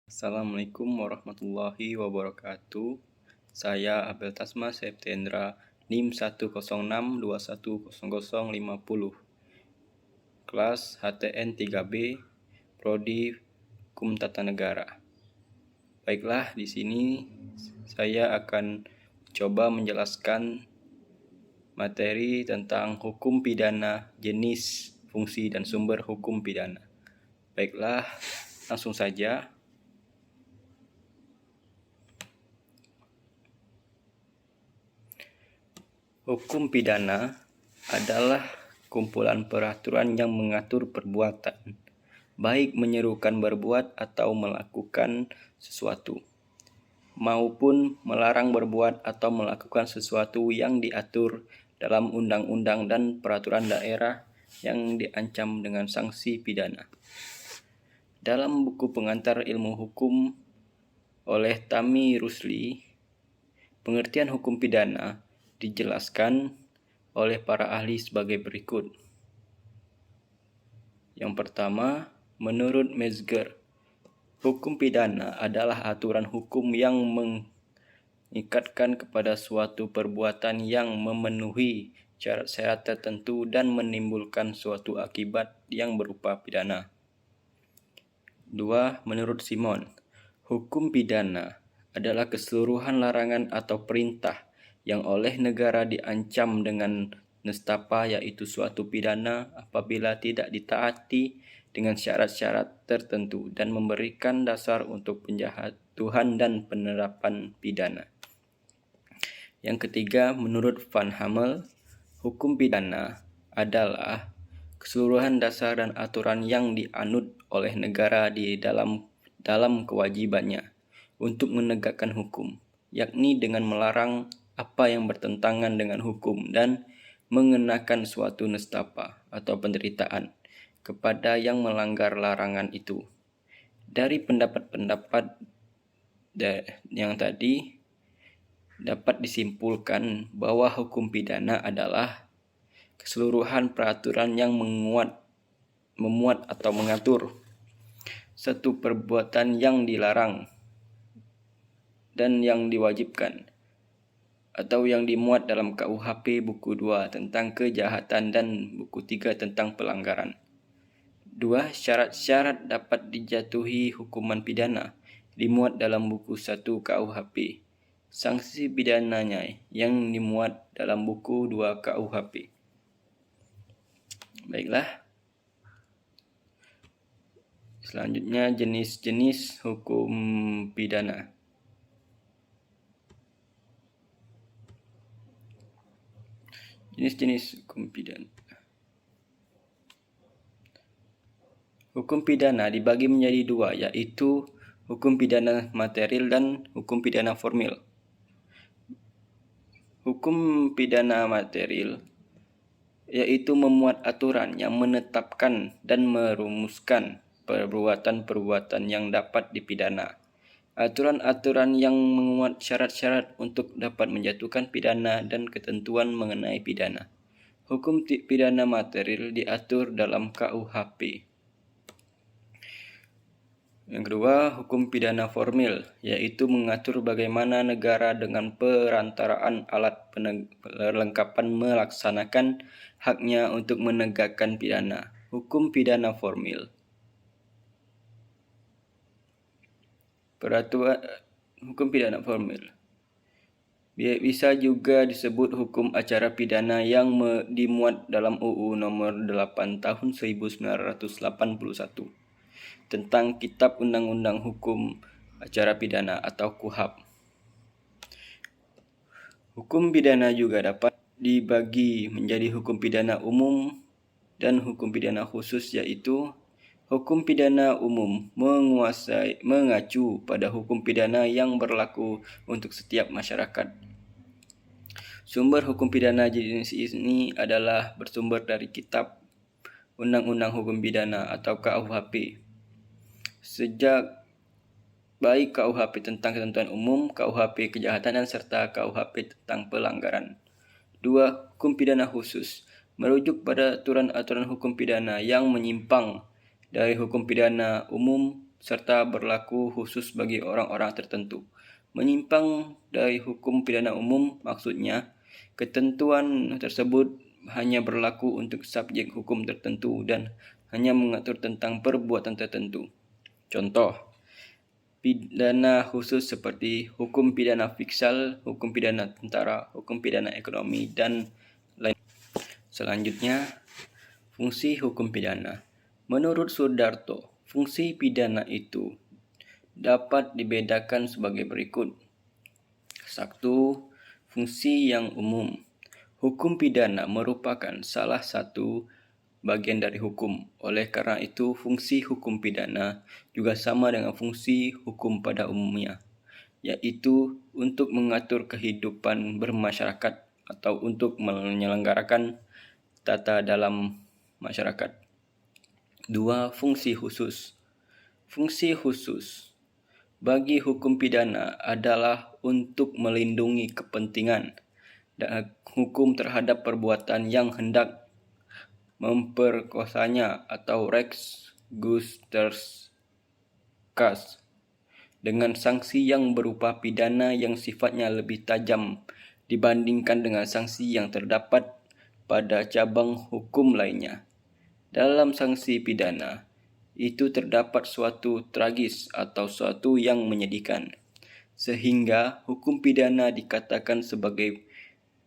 Assalamualaikum warahmatullahi wabarakatuh. Saya Abel Tasma Septendra, NIM 106210050. Kelas HTN 3B, Prodi Hukum Tata Negara. Baiklah, di sini saya akan coba menjelaskan materi tentang hukum pidana, jenis, fungsi, dan sumber hukum pidana. Baiklah, langsung saja. Hukum pidana adalah kumpulan peraturan yang mengatur perbuatan, baik menyerukan berbuat atau melakukan sesuatu, maupun melarang berbuat atau melakukan sesuatu yang diatur dalam undang-undang dan peraturan daerah yang diancam dengan sanksi pidana. Dalam buku pengantar ilmu hukum oleh Tami Rusli, pengertian hukum pidana dijelaskan oleh para ahli sebagai berikut. Yang pertama, menurut Metzger, hukum pidana adalah aturan hukum yang mengikatkan kepada suatu perbuatan yang memenuhi syarat-syarat tertentu dan menimbulkan suatu akibat yang berupa pidana. 2. Menurut Simon, hukum pidana adalah keseluruhan larangan atau perintah yang oleh negara diancam dengan nestapa, yaitu suatu pidana apabila tidak ditaati dengan syarat-syarat tertentu dan memberikan dasar untuk penjatuhan dan penerapan pidana. Yang ketiga, menurut Van Hammel, hukum pidana adalah keseluruhan dasar dan aturan yang dianut oleh negara di dalam kewajibannya untuk menegakkan hukum, yakni dengan melarang apa yang bertentangan dengan hukum dan mengenakan suatu nestapa atau penderitaan kepada yang melanggar larangan itu. Dari pendapat-pendapat yang tadi dapat disimpulkan bahwa hukum pidana adalah keseluruhan peraturan yang memuat atau mengatur satu perbuatan yang dilarang dan yang diwajibkan, atau yang dimuat dalam KUHP buku 2 tentang kejahatan dan buku 3 tentang pelanggaran. 2. Syarat-syarat dapat dijatuhi hukuman pidana dimuat dalam buku 1 KUHP. Sanksi pidananya yang dimuat dalam buku 2 KUHP. Baiklah. Selanjutnya, jenis-jenis hukum pidana. Jenis-jenis hukum pidana. Hukum pidana dibagi menjadi dua, yaitu hukum pidana material dan hukum pidana formil. Hukum pidana material yaitu memuat aturan yang menetapkan dan merumuskan perbuatan-perbuatan yang dapat dipidana. Aturan-aturan yang memuat syarat-syarat untuk dapat menjatuhkan pidana dan ketentuan mengenai pidana. Hukum pidana material diatur dalam KUHP. Yang kedua, hukum pidana formil, yaitu mengatur bagaimana negara dengan perantaraan alat perlengkapan melaksanakan haknya untuk menegakkan pidana. Hukum pidana formil. Hukum pidana formil bisa juga disebut hukum acara pidana yang dimuat dalam UU nomor 8 tahun 1981 tentang Kitab Undang-Undang Hukum Acara Pidana atau KUHAP. Hukum pidana juga dapat dibagi menjadi hukum pidana umum dan hukum pidana khusus, yaitu hukum pidana umum mengacu pada hukum pidana yang berlaku untuk setiap masyarakat. Sumber hukum pidana jenis ini adalah bersumber dari Kitab Undang-Undang Hukum Pidana atau KUHP. Sejak baik KUHP tentang ketentuan umum, KUHP kejahatan dan serta KUHP tentang pelanggaran. 2. Hukum pidana khusus merujuk pada aturan-aturan hukum pidana yang menyimpang dari hukum pidana umum serta berlaku khusus bagi orang-orang tertentu. Menyimpang dari hukum pidana umum maksudnya ketentuan tersebut hanya berlaku untuk subjek hukum tertentu dan hanya mengatur tentang perbuatan tertentu. Contoh, pidana khusus seperti hukum pidana fiskal, hukum pidana tentara, hukum pidana ekonomi, dan lain. Selanjutnya, fungsi hukum pidana. Menurut Sudarto, fungsi pidana itu dapat dibedakan sebagai berikut. 1. Fungsi yang umum. Hukum pidana merupakan salah satu bagian dari hukum. Oleh karena itu, fungsi hukum pidana juga sama dengan fungsi hukum pada umumnya, yaitu untuk mengatur kehidupan bermasyarakat atau untuk menyelenggarakan tata dalam masyarakat. 2. Fungsi khusus. Fungsi khusus bagi hukum pidana adalah untuk melindungi kepentingan dan hukum terhadap perbuatan yang hendak memperkosanya atau Rex Gusters Kas dengan sanksi yang berupa pidana yang sifatnya lebih tajam dibandingkan dengan sanksi yang terdapat pada cabang hukum lainnya. Dalam sanksi pidana itu terdapat suatu tragis atau suatu yang menyedihkan, sehingga hukum pidana dikatakan sebagai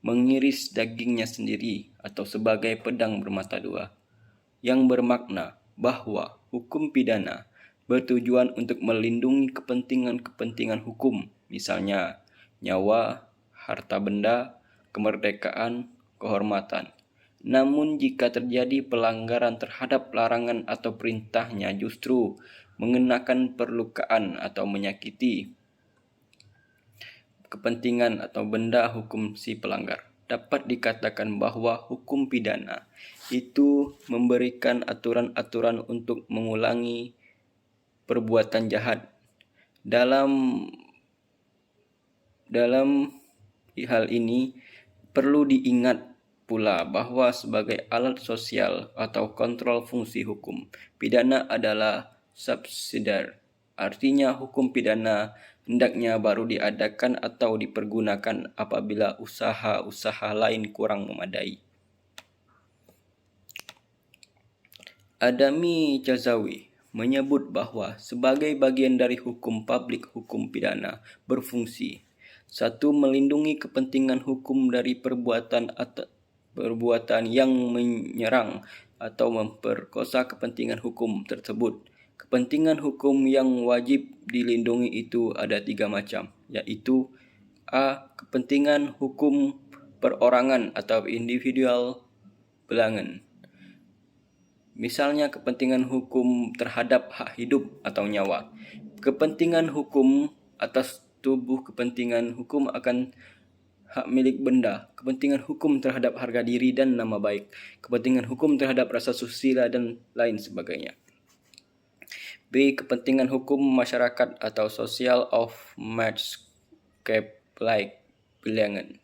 mengiris dagingnya sendiri atau sebagai pedang bermata dua, yang bermakna bahwa hukum pidana bertujuan untuk melindungi kepentingan-kepentingan hukum, misalnya nyawa, harta benda, kemerdekaan, kehormatan. Namun jika terjadi pelanggaran terhadap larangan atau perintahnya justru mengenakan perlukaan atau menyakiti kepentingan atau benda hukum si pelanggar, dapat dikatakan bahwa hukum pidana itu memberikan aturan-aturan untuk mengulangi perbuatan jahat. Dalam hal ini perlu diingat pula bahwa sebagai alat sosial atau kontrol fungsi hukum pidana adalah subsidiar. Artinya hukum pidana hendaknya baru diadakan atau dipergunakan apabila usaha-usaha lain kurang memadai. Adami Jazawi menyebut bahwa sebagai bagian dari hukum publik, hukum pidana berfungsi 1. Melindungi kepentingan hukum dari perbuatan yang menyerang atau memperkosa kepentingan hukum tersebut. Kepentingan hukum yang wajib dilindungi itu ada 3 macam, yaitu A. Kepentingan hukum perorangan atau individual belangan. Misalnya kepentingan hukum terhadap hak hidup atau nyawa. Kepentingan hukum atas tubuh, kepentingan hukum akan hak milik benda, kepentingan hukum terhadap harga diri dan nama baik, kepentingan hukum terhadap rasa susila dan lain sebagainya. B. Kepentingan hukum masyarakat atau social of like bilangan.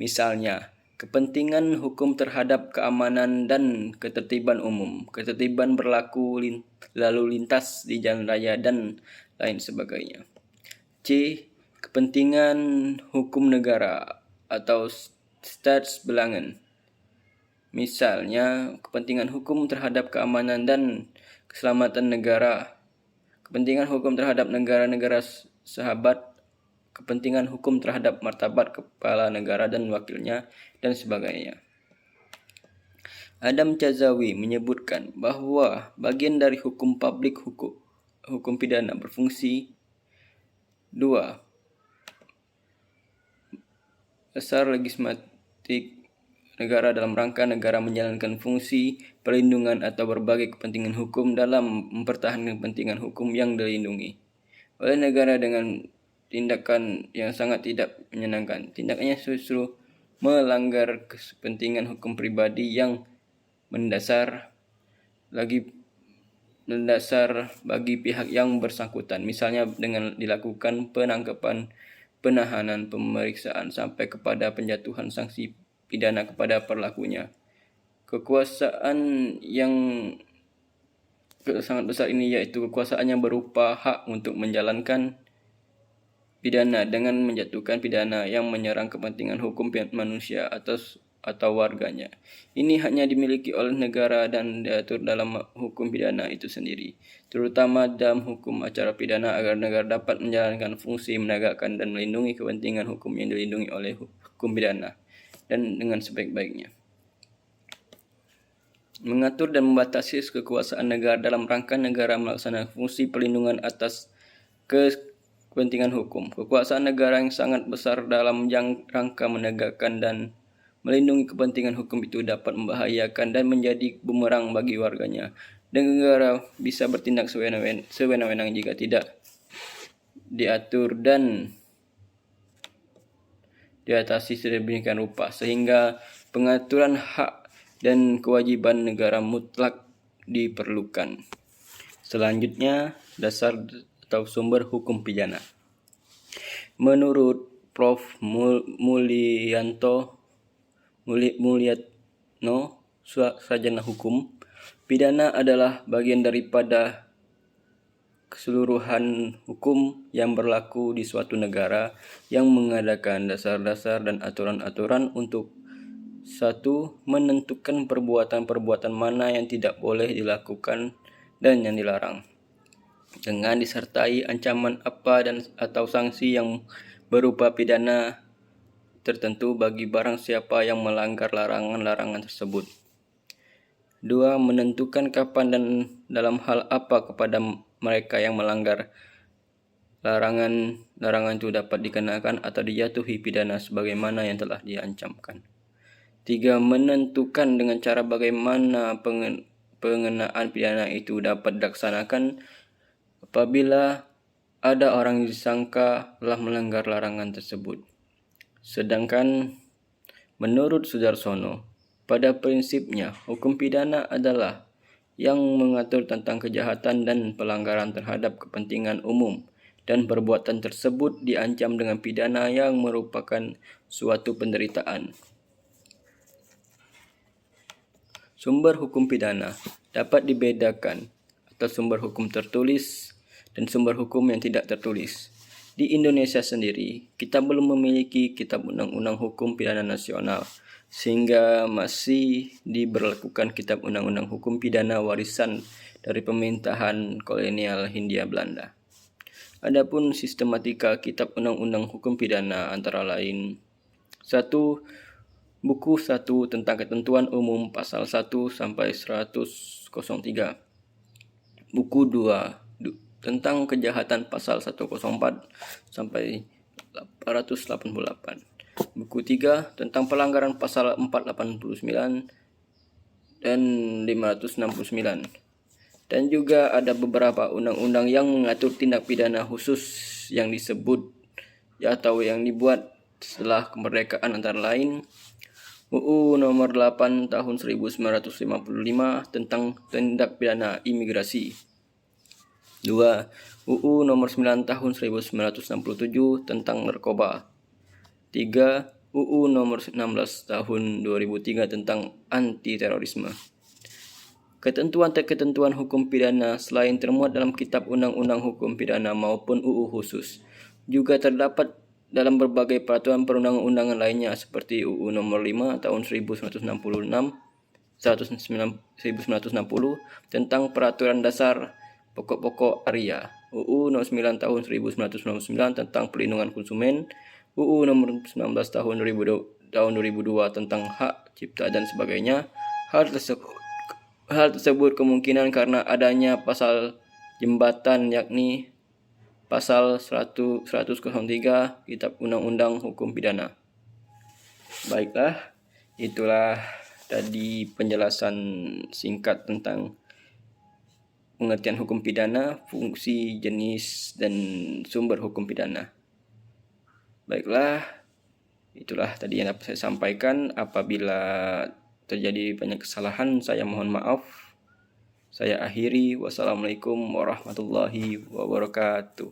Misalnya, kepentingan hukum terhadap keamanan dan ketertiban umum, ketertiban berlaku lalu lintas di jalan raya dan lain sebagainya. C. Kepentingan hukum negara atau staatsbelangen. Misalnya, kepentingan hukum terhadap keamanan dan keselamatan negara, kepentingan hukum terhadap negara-negara sahabat, kepentingan hukum terhadap martabat kepala negara dan wakilnya, dan sebagainya. Adam Jazawi menyebutkan bahwa bagian dari hukum publik hukum pidana berfungsi 2. Dasar legislatif negara dalam rangka negara menjalankan fungsi perlindungan atau berbagai kepentingan hukum dalam mempertahankan kepentingan hukum yang dilindungi oleh negara dengan tindakan yang sangat tidak menyenangkan. Tindakannya justru melanggar kepentingan hukum pribadi yang mendasar bagi pihak yang bersangkutan, misalnya dengan dilakukan penangkapan, penahanan, pemeriksaan sampai kepada penjatuhan sanksi pidana kepada pelakunya. Kekuasaan yang sangat besar ini, yaitu kekuasaannya berupa hak untuk menjalankan pidana dengan menjatuhkan pidana yang menyerang kepentingan hukum manusia atau warganya. Ini hanya dimiliki oleh negara dan diatur dalam hukum pidana itu sendiri, terutama dalam hukum acara pidana, agar negara dapat menjalankan fungsi menegakkan dan melindungi kepentingan hukum yang dilindungi oleh hukum pidana dan dengan sebaik-baiknya. Mengatur dan membatasi kekuasaan negara dalam rangka negara melaksanakan fungsi perlindungan atas kepentingan hukum. Kekuasaan negara yang sangat besar dalam rangka menegakkan dan melindungi kepentingan hukum itu dapat membahayakan dan menjadi bumerang bagi warganya. Dan negara bisa bertindak sewenang-wenang jika tidak diatur dan diatasi sedemikian rupa, sehingga pengaturan hak dan kewajiban negara mutlak diperlukan. Selanjutnya, dasar atau sumber hukum pidana. Menurut Prof. Mulyatno, sarjana hukum, pidana adalah bagian daripada keseluruhan hukum yang berlaku di suatu negara yang mengadakan dasar-dasar dan aturan-aturan untuk satu, menentukan perbuatan-perbuatan mana yang tidak boleh dilakukan dan yang dilarang, dengan disertai ancaman atau sanksi yang berupa pidana tertentu bagi barang siapa yang melanggar larangan-larangan tersebut. 2. Menentukan kapan dan dalam hal apa kepada mereka yang melanggar larangan itu dapat dikenakan atau dijatuhi pidana sebagaimana yang telah diancamkan. 3. Menentukan dengan cara bagaimana pengenaan pidana itu dapat dilaksanakan apabila ada orang yang disangka telah melanggar larangan tersebut. Sedangkan menurut Sudarsono, pada prinsipnya hukum pidana adalah yang mengatur tentang kejahatan dan pelanggaran terhadap kepentingan umum, dan perbuatan tersebut diancam dengan pidana yang merupakan suatu penderitaan. Sumber hukum pidana dapat dibedakan atas sumber hukum tertulis dan sumber hukum yang tidak tertulis. Di Indonesia sendiri, kita belum memiliki kitab undang-undang hukum pidana nasional, sehingga masih diberlakukan kitab undang-undang hukum pidana warisan dari pemerintahan kolonial Hindia Belanda. Adapun sistematika kitab undang-undang hukum pidana antara lain: 1. Buku 1 tentang ketentuan umum pasal 1 sampai 103. Buku 2 tentang kejahatan pasal 104 sampai 888. Buku 3 tentang pelanggaran pasal 489 dan 569. Dan juga ada beberapa undang-undang yang mengatur tindak pidana khusus yang disebut atau yang dibuat setelah kemerdekaan, antara lain UU nomor 8 tahun 1955 tentang tindak pidana imigrasi. 2. UU nomor 9 tahun 1967 tentang narkoba. 3. UU nomor 16 tahun 2003 tentang anti terorisme. Ketentuan hukum pidana selain termuat dalam kitab undang-undang hukum pidana maupun UU khusus, juga terdapat dalam berbagai peraturan perundang-undangan lainnya seperti UU nomor 5 tahun 1960 tentang peraturan dasar pokok-pokok ARIA, UU nomor 9 tahun 1999 tentang perlindungan konsumen, UU nomor 19 tahun 2002 tentang hak cipta dan sebagainya. Hal tersebut kemungkinan karena adanya pasal jembatan, yakni pasal 103 Kitab Undang-Undang Hukum Pidana. Baiklah, itulah tadi penjelasan singkat tentang pengertian hukum pidana, fungsi, jenis, dan sumber hukum pidana. Baiklah, itulah tadi yang dapat saya sampaikan. Apabila terjadi banyak kesalahan, saya mohon maaf. Saya akhiri. Wassalamualaikum warahmatullahi wabarakatuh.